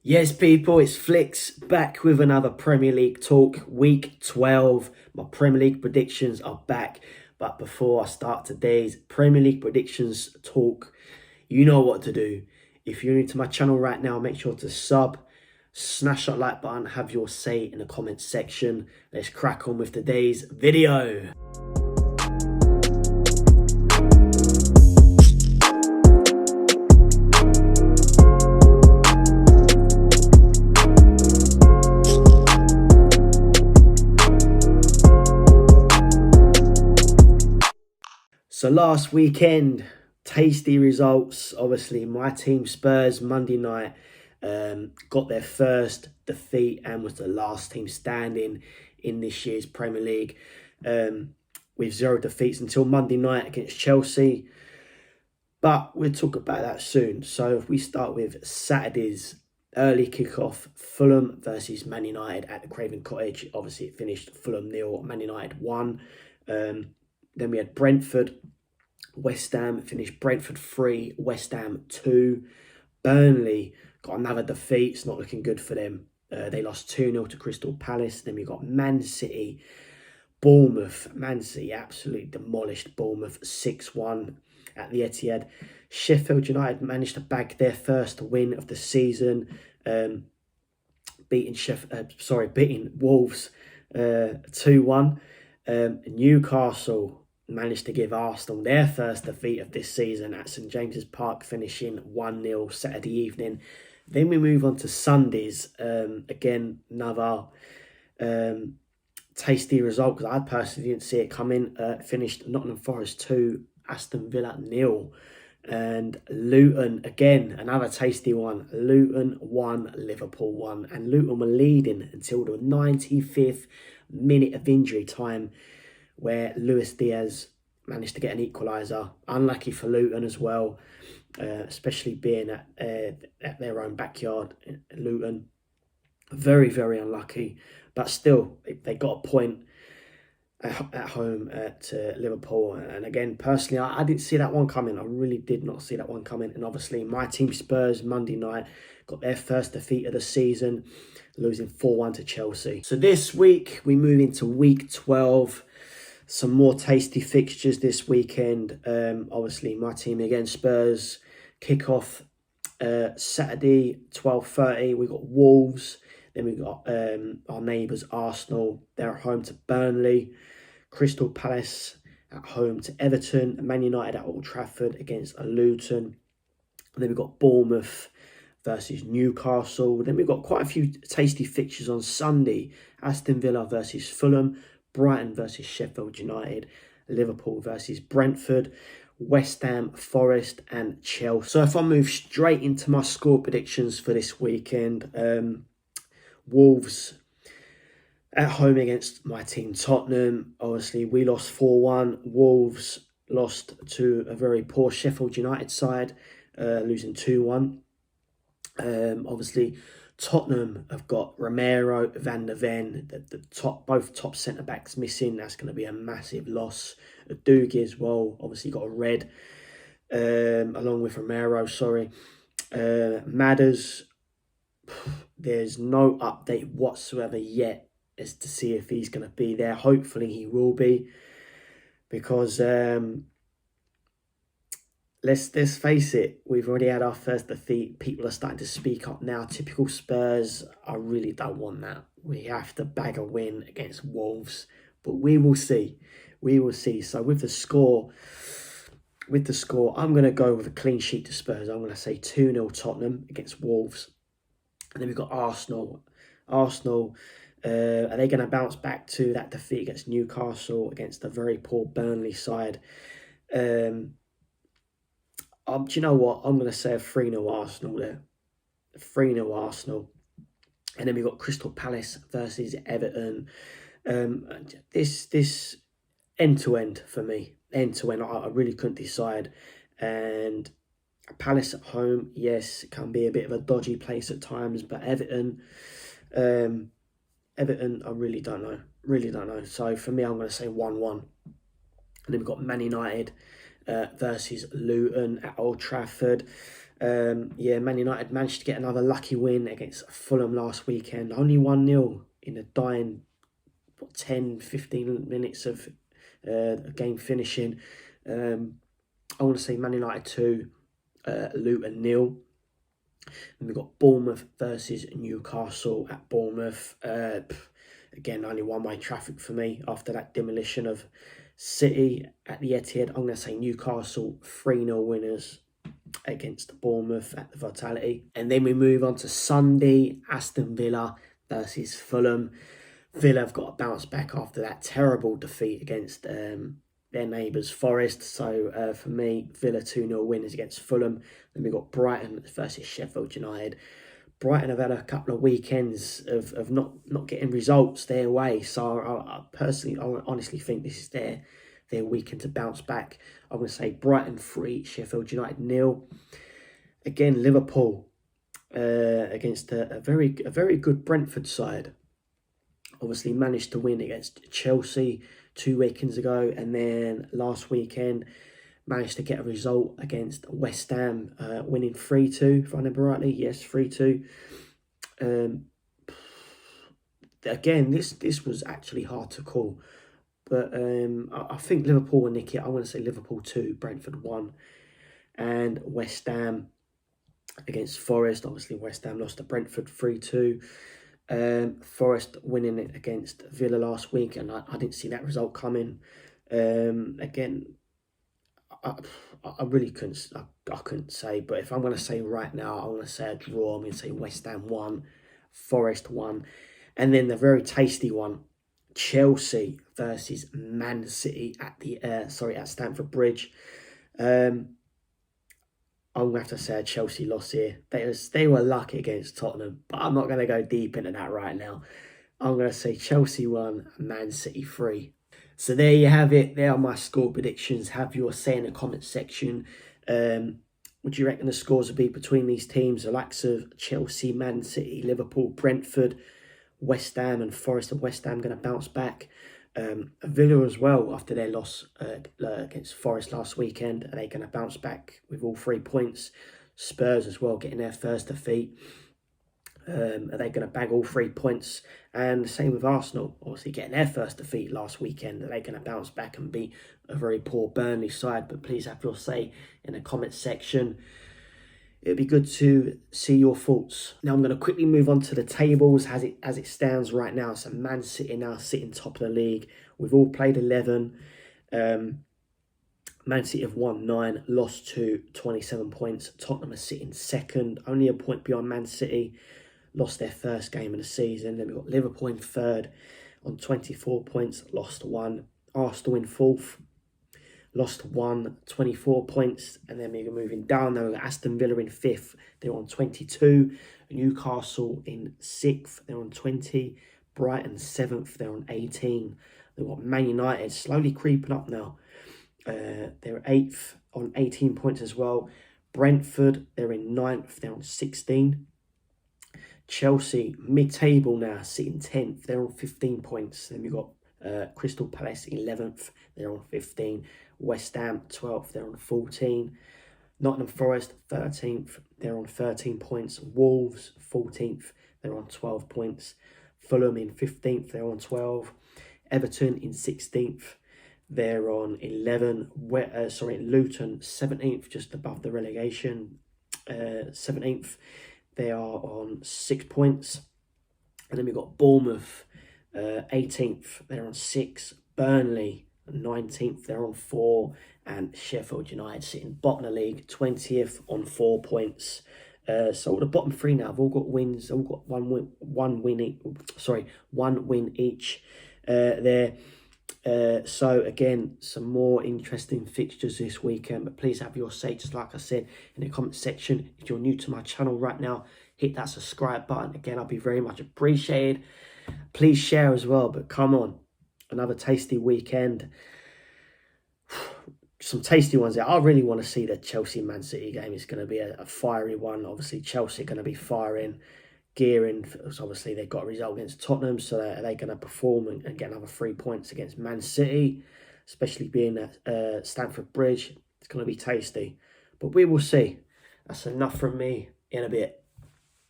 Yes, people, it's Flicks back with another Premier League talk. Week 12, my Premier League predictions are back. But before I start today's Premier League predictions talk, you know what to do. If you're new to my channel right now, make sure to smash that like button, have your say in the comments section. Let's crack on with today's video. So last weekend, tasty results. Obviously, my team Spurs Monday night got their first defeat and was the last team standing in this year's Premier League with 0 defeats until Monday night against Chelsea. But we'll talk about that soon. So if we start with Saturday's early kickoff, Fulham versus Man United at the Craven Cottage. Obviously, it finished Fulham 0, Man United 1. Then we had Brentford, West Ham, finished Brentford 3, West Ham 2. Burnley got another defeat. It's not looking good for them. They lost 2-0 to Crystal Palace. Then we got Man City, Bournemouth. Man City absolutely demolished Bournemouth 6-1 at the Etihad. Sheffield United managed to bag their first win of the season, beating Wolves 2-1. Newcastle managed to give Arsenal their first defeat of this season at St James's Park, finishing 1-0 Saturday evening. Then we move on to Sundays. Again, another tasty result because I personally didn't see it coming. Finished Nottingham Forest 2, Aston Villa 0. And Luton, again, another tasty one. Luton 1, Liverpool 1. And Luton were leading until the 95th minute of injury time, where Luis Diaz managed to get an equaliser. Unlucky for Luton as well, especially being at their own backyard, Luton. Very, very unlucky. But still, they got a point at home to Liverpool. And again, personally, I didn't see that one coming. I really did not see that one coming. And obviously, my team Spurs Monday night got their first defeat of the season, losing 4-1 to Chelsea. So this week, we move into week 12. Some more tasty fixtures this weekend. Obviously, my team again, Spurs, kick off Saturday, 12:30. We got Wolves. Then we got our neighbours, Arsenal. They're at home to Burnley. Crystal Palace at home to Everton. Man United at Old Trafford against Luton. And then we've got Bournemouth versus Newcastle. Then we've got quite a few tasty fixtures on Sunday. Aston Villa versus Fulham. Brighton versus Sheffield United, Liverpool versus Brentford, West Ham, Forest and Chelsea. So if I move straight into my score predictions for this weekend, Wolves at home against my team Tottenham. Obviously, we lost 4-1. Wolves lost to a very poor Sheffield United side, losing 2-1. Obviously, Tottenham have got Romero, Van der Ven, both top centre backs missing. That's going to be a massive loss. Doogie as well, obviously got a red, along with Romero. Madders, there's no update whatsoever yet as to see if he's going to be there. Hopefully, he will be, because let's face it, we've already had our first defeat. People are starting to speak up now. Typical Spurs. I really don't want that. We have to bag a win against Wolves, but we will see. We will see. So with the score, I'm going to go with a clean sheet to Spurs. I'm going to say 2-0 Tottenham against Wolves. And then we've got Arsenal. Are they going to bounce back to that defeat against Newcastle, against a very poor Burnley side? Do you know what? I'm going to say a 3-0 Arsenal there. 3-0 Arsenal. And then we've got Crystal Palace versus Everton. This end-to-end for me. End-to-end. I really couldn't decide. And Palace at home, yes, it can be a bit of a dodgy place at times. But Everton, I really don't know. Really don't know. So for me, I'm going to say 1-1. And then we've got Man United versus Luton at Old Trafford. Yeah, Man United managed to get another lucky win against Fulham last weekend. Only 1-0 in the dying 10, 15 minutes of a game finishing. I want to say Man United 2, Luton 0. And we've got Bournemouth versus Newcastle at Bournemouth. Again, only one-way traffic for me after that demolition of City at the Etihad. I'm going to say Newcastle 3-0 winners against Bournemouth at the Vitality. And then we move on to Sunday, Aston Villa versus Fulham. Villa have got to bounce back after that terrible defeat against their neighbours Forest. So for me, Villa 2-0 winners against Fulham. Then we've got Brighton versus Sheffield United. Brighton have had a couple of weekends of not getting results their way. So I honestly think this is their weekend to bounce back. I'm going to say Brighton 3, Sheffield United 0. Again, Liverpool against a very good Brentford side. Obviously managed to win against Chelsea 2 weekends ago, and then last weekend managed to get a result against West Ham, winning 3-2, if I remember rightly. Yes, 3-2. Again, this was actually hard to call, but I think Liverpool will nick it. I'm going to say Liverpool 2, Brentford 1, and West Ham against Forest. Obviously, West Ham lost to Brentford 3-2. Forest winning it against Villa last week, and I didn't see that result coming. Again, I really couldn't say, but if I'm going to say right now, I'm going to say a draw. I'm going to say West Ham 1, Forest 1, and then the very tasty one, Chelsea versus Man City at Stamford Bridge. I'm going to have to say a Chelsea loss here. They were lucky against Tottenham, but I'm not going to go deep into that right now. I'm going to say Chelsea 1, Man City 3. So there you have it. There are my score predictions. Have your say in the comment section. What do you reckon the scores will be between these teams? The likes of Chelsea, Man City, Liverpool, Brentford, West Ham and Forest. And West Ham going to bounce back. Villa as well, after their loss against Forest last weekend, are they going to bounce back with all 3 points? Spurs as well, getting their first defeat. Are they going to bag all 3 points? And the same with Arsenal, obviously getting their first defeat last weekend. Are they going to bounce back and beat a very poor Burnley side? But please have your say in the comment section. It'd be good to see your thoughts. Now I'm going to quickly move on to the tables as it stands right now. So Man City now sitting top of the league. We've all played 11. Man City have won 9, lost 2, 27 points. Tottenham are sitting second, only a point behind Man City. Lost their first game of the season. Then we've got Liverpool in third on 24 points, lost 1. Arsenal in fourth, lost 1, 24 points. And then we're moving down now. We've got Aston Villa in 5th. They're on 22. Newcastle in 6th. They're on 20. Brighton 7th. They're on 18. They've got Man United slowly creeping up now. They're 8th on 18 points as well. Brentford, they're in 9th. They're on 16. Chelsea, mid-table now, sitting 10th. They're on 15 points. Then we've got Crystal Palace 11th. They're on 15. West Ham 12th. They're on 14. Nottingham Forest 13th. They're on 13 points. Wolves 14th. They're on 12 points. Fulham in 15th. They're on 12. Everton in 16th. They're on 11. Luton 17th, just above the relegation. 17th. They are on 6 points. And then we've got Bournemouth, 18th. They're on 6. Burnley, 19th. They're on 4. And Sheffield United sitting bottom of the league, 20th on 4 points. So the bottom 3 now have all got wins. They've all got one win each there. So again, some more interesting fixtures this weekend, but please have your say, just like I said, in the comment section. If you're new to my channel right now, hit that subscribe button. Again, I'll be very much appreciated. Please share as well, but come on, another tasty weekend. Some tasty ones there. I really want to see the Chelsea-Man City game. It's going to be a fiery one. Obviously, Chelsea are going to be firing, gearing. Obviously, they've got a result against Tottenham, so are they going to perform and get another 3 points against Man City, especially being at Stamford Bridge? It's going to be tasty, but we will see. That's enough from me. In a bit.